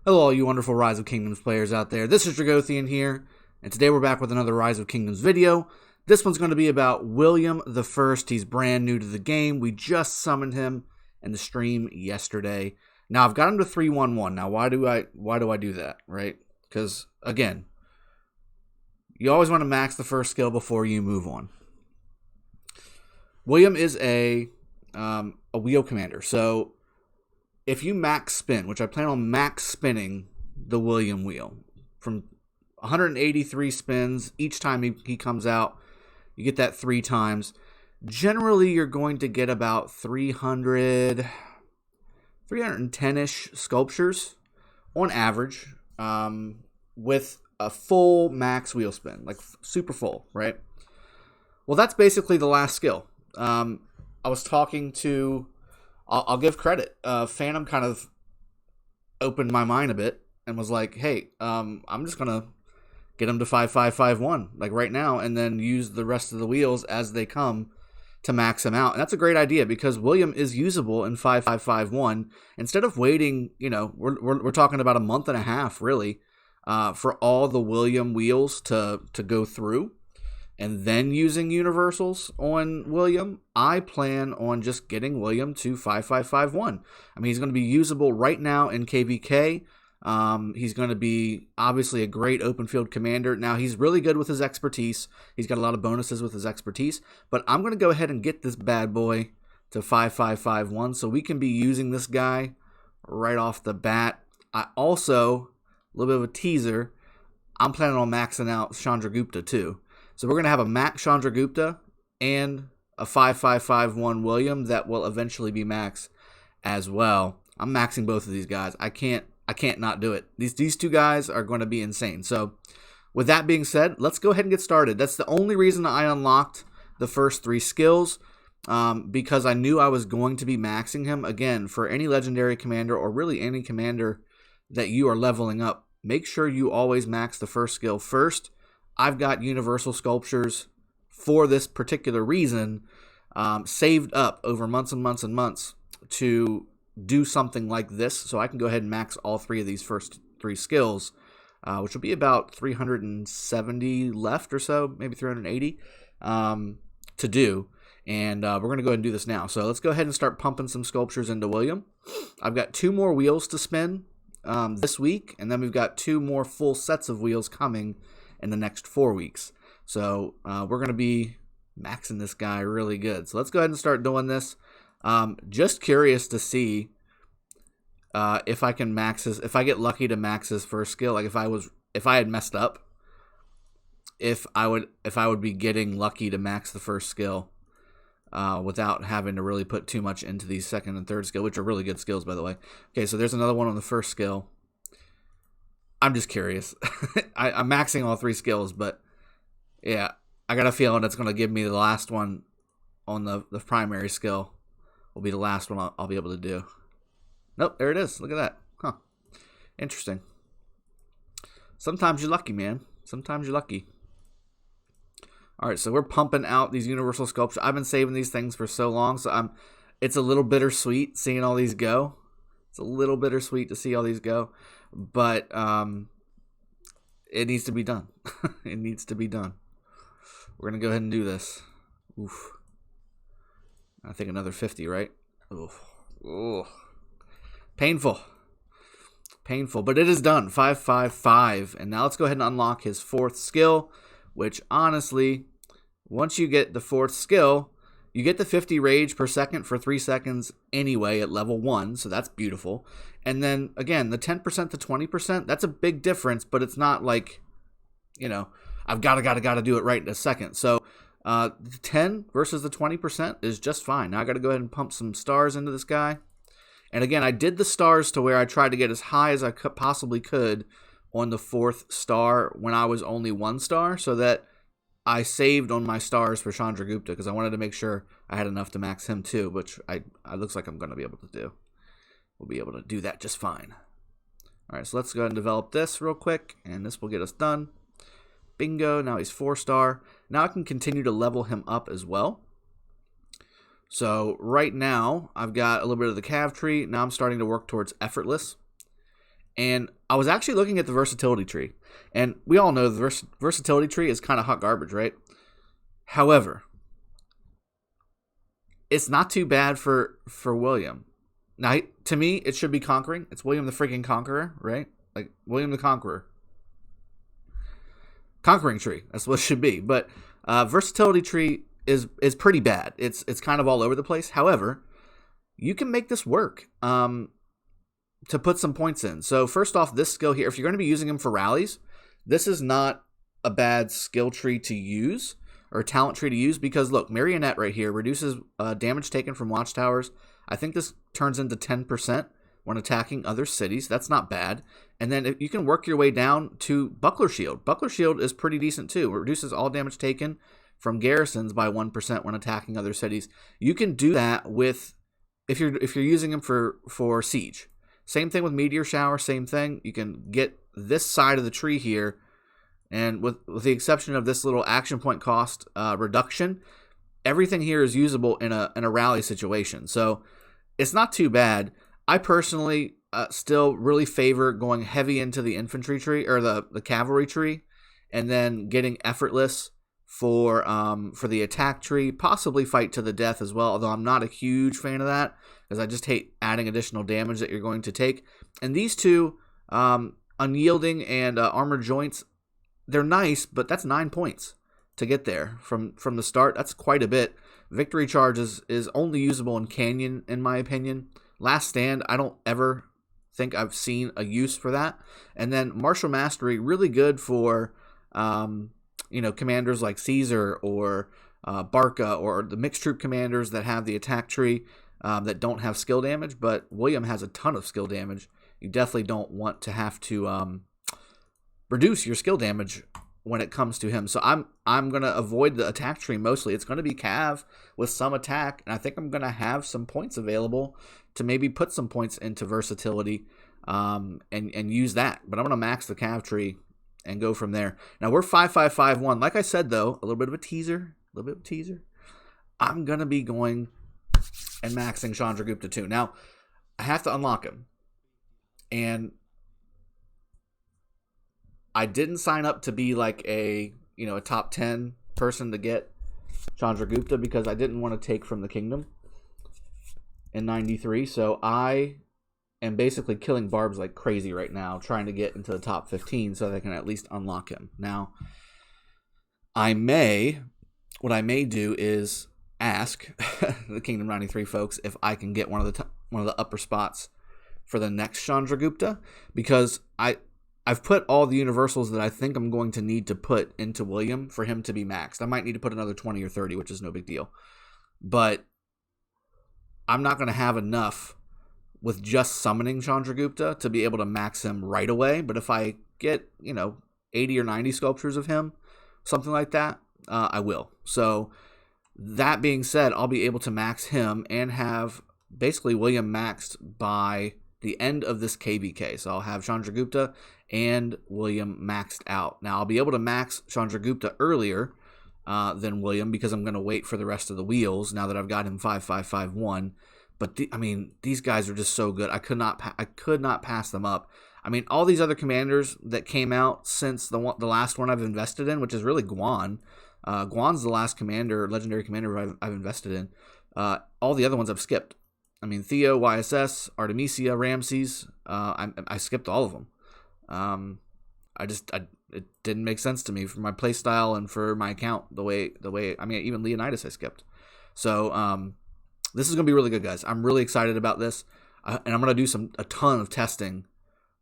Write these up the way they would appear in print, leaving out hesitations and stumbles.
Hello, all you wonderful Rise of Kingdoms players out there. This is Dragothien here, and today we're back with another Rise of Kingdoms video. This one's going to be about William the First. He's brand new to the game. We just summoned him in the stream yesterday. Now I've got him to 311. Now why do I do that, right? Because again, you always want to max the first skill before you move on. William is a wheel commander, so if you max spin, which I plan on max spinning the William wheel from 183 spins each time he comes out, you get that 3 times. Generally, you're going to get about 310-ish sculptures on average with a full max wheel spin, like super full, right? Well, that's basically the last skill. I was talking to... I'll give credit. Phantom kind of opened my mind a bit and was like, hey, I'm just going to get him to 5551 like right now and then use the rest of the wheels as they come to max him out. And that's a great idea because William is usable in 5551. Instead of waiting, we're talking about a month and a half really for all the William wheels to go through. And then using universals on William, I plan on just getting William to 5551. I mean, he's going to be usable right now in KVK. He's going to be obviously a great open field commander. Now, he's really good with his expertise. He's got a lot of bonuses with his expertise. But I'm going to go ahead and get this bad boy to 5551 so we can be using this guy right off the bat. I also, a little bit of a teaser, I'm planning on maxing out Chandragupta too. So we're going to have a max Chandragupta and a 5551 William that will eventually be max as well. I'm maxing both of these guys. I can't not do it. These two guys are going to be insane. So with that being said, let's go ahead and get started. That's the only reason I unlocked the first 3 skills because I knew I was going to be maxing him. Again, for any legendary commander or really any commander that you are leveling up, make sure you always max the first skill first. I've got universal sculptures for this particular reason saved up over months and months and months to do something like this. So I can go ahead and max all 3 of these first 3 skills, which will be about 370 left or so, maybe 380 to do. And we're going to go ahead and do this now. So let's go ahead and start pumping some sculptures into William. I've got 2 more wheels to spin this week, and then we've got 2 more full sets of wheels coming in the next 4 weeks. So we're going to be maxing this guy really good. So let's go ahead and start doing this. Just curious to see if I can max his, if I get lucky to max his first skill. Like if I had messed up, if I would be getting lucky to max the first skill without having to really put too much into these second and third skill, which are really good skills, by the way. Okay, so there's another one on the first skill. I'm just curious. I'm maxing all 3 skills, but yeah, I got a feeling it's going to give me the last one on the primary skill. Will be the last one I'll be able to do. Nope, there it is. Look at that. Huh. Interesting. Sometimes you're lucky, man. Sometimes you're lucky. All right, so we're pumping out these universal sculptures. I've been saving these things for so long, so it's a little bittersweet seeing all these go. It's a little bittersweet to see all these go. But it needs to be done. It needs to be done. We're going to go ahead and do this. Oof. I think another 50, right? Oof. Ooh. Painful. Painful. But it is done. 555. And now let's go ahead and unlock his 4th skill, which honestly, once you get the 4th skill, you get the 50 rage per second for 3 seconds anyway at level 1, so that's beautiful. And then, again, the 10% to 20%, that's a big difference, but it's not like, I've got to do it right in a second. So the 10 versus the 20% is just fine. Now I got to go ahead and pump some stars into this guy. And again, I did the stars to where I tried to get as high as I possibly could on the 4th star when I was only 1 star, so that I saved on my stars for Chandragupta because I wanted to make sure I had enough to max him too, which I looks like I'm going to be able to do. We'll be able to do that just fine. All right, so let's go ahead and develop this real quick, and this will get us done. Bingo, now he's 4-star. Now I can continue to level him up as well. So right now, I've got a little bit of the cav tree. Now I'm starting to work towards effortless. And I was actually looking at the Versatility Tree. And we all know the Versatility Tree is kind of hot garbage, right? However, it's not too bad for William. Now, to me, it should be Conquering. It's William the freaking Conqueror, right? Like, William the Conqueror. Conquering Tree. That's what it should be. But Versatility Tree is pretty bad. It's kind of all over the place. However, you can make this work to put some points in. So first off, this skill here, if you're going to be using him for rallies, this is not a bad skill tree to use or talent tree to use because, look, Marionette right here reduces damage taken from watchtowers. I think this turns into 10% when attacking other cities. That's not bad. And then you can work your way down to Buckler Shield. Buckler Shield is pretty decent too. It reduces all damage taken from garrisons by 1% when attacking other cities. You can do that with if you're using them for siege. Same thing with Meteor Shower, same thing. You can get this side of the tree here, and with the exception of this little action point cost reduction, everything here is usable in a rally situation. So it's not too bad. I personally still really favor going heavy into the infantry tree or the cavalry tree, and then getting effortless for the attack tree, possibly fight to the death as well, although I'm not a huge fan of that because I just hate adding additional damage that you're going to take. And these two, Unyielding and Armored Joints, they're nice, but that's 9 points to get there from the start. That's quite a bit. Victory Charge is only usable in Canyon, in my opinion. Last Stand, I don't ever think I've seen a use for that. And then Martial Mastery, really good for commanders like Caesar or Barca or the mixed troop commanders that have the attack tree that don't have skill damage, but William has a ton of skill damage. You definitely don't want to have to reduce your skill damage when it comes to him. So I'm going to avoid the attack tree mostly. It's going to be Cav with some attack, and I think I'm going to have some points available to maybe put some points into versatility and use that. But I'm going to max the Cav tree and go from there. Now we're 5-5-5-1. Like I said, though, a little bit of a teaser. I'm going to be going and maxing Chandragupta too. Now, I have to unlock him. And I didn't sign up to be like a top 10 person to get Chandragupta because I didn't want to take from the kingdom in 93. So I am basically killing barbs like crazy right now, trying to get into the top 15 so that I can at least unlock him. Now, what I may do is ask the Kingdom 93 folks if I can get one of the upper spots for the next Chandragupta, because I've put all the universals that I think I'm going to need to put into William for him to be maxed. I might need to put another 20 or 30, which is no big deal. But I'm not going to have enough with just summoning Chandragupta to be able to max him right away. But if I get, 80 or 90 sculptures of him, something like that, I will. So that being said, I'll be able to max him and have basically William maxed by the end of this KVK. So I'll have Chandragupta and William maxed out. Now I'll be able to max Chandragupta earlier than William because I'm going to wait for the rest of the wheels now that I've got him 5-5-5-1. But these guys are just so good. I could not pass them up. I mean, all these other commanders that came out since the last one I've invested in, which is really Guan. Guan's the last legendary commander I've invested in. All the other ones I've skipped. I mean, Theo, YSS, Artemisia, Ramses. I skipped all of them. It didn't make sense to me for my playstyle and for my account. The way even Leonidas I skipped. So this is gonna be really good, guys. I'm really excited about this, and I'm gonna do a ton of testing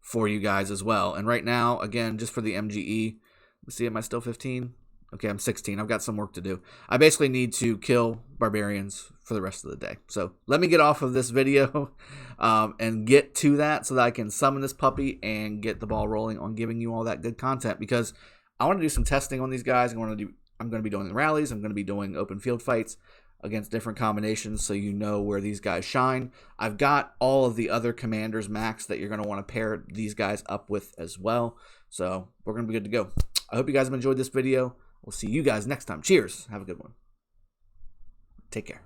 for you guys as well. And right now, again, just for the MGE, let's see, am I still 15? Okay, I'm 16. I've got some work to do. I basically need to kill barbarians for the rest of the day. So let me get off of this video and get to that so that I can summon this puppy and get the ball rolling on giving you all that good content, because I want to do some testing on these guys. I'm going to be doing the rallies. I'm going to be doing open field fights against different combinations so you know where these guys shine. I've got all of the other commanders max that you're going to want to pair these guys up with as well. So we're going to be good to go. I hope you guys have enjoyed this video. We'll see you guys next time. Cheers. Have a good one. Take care.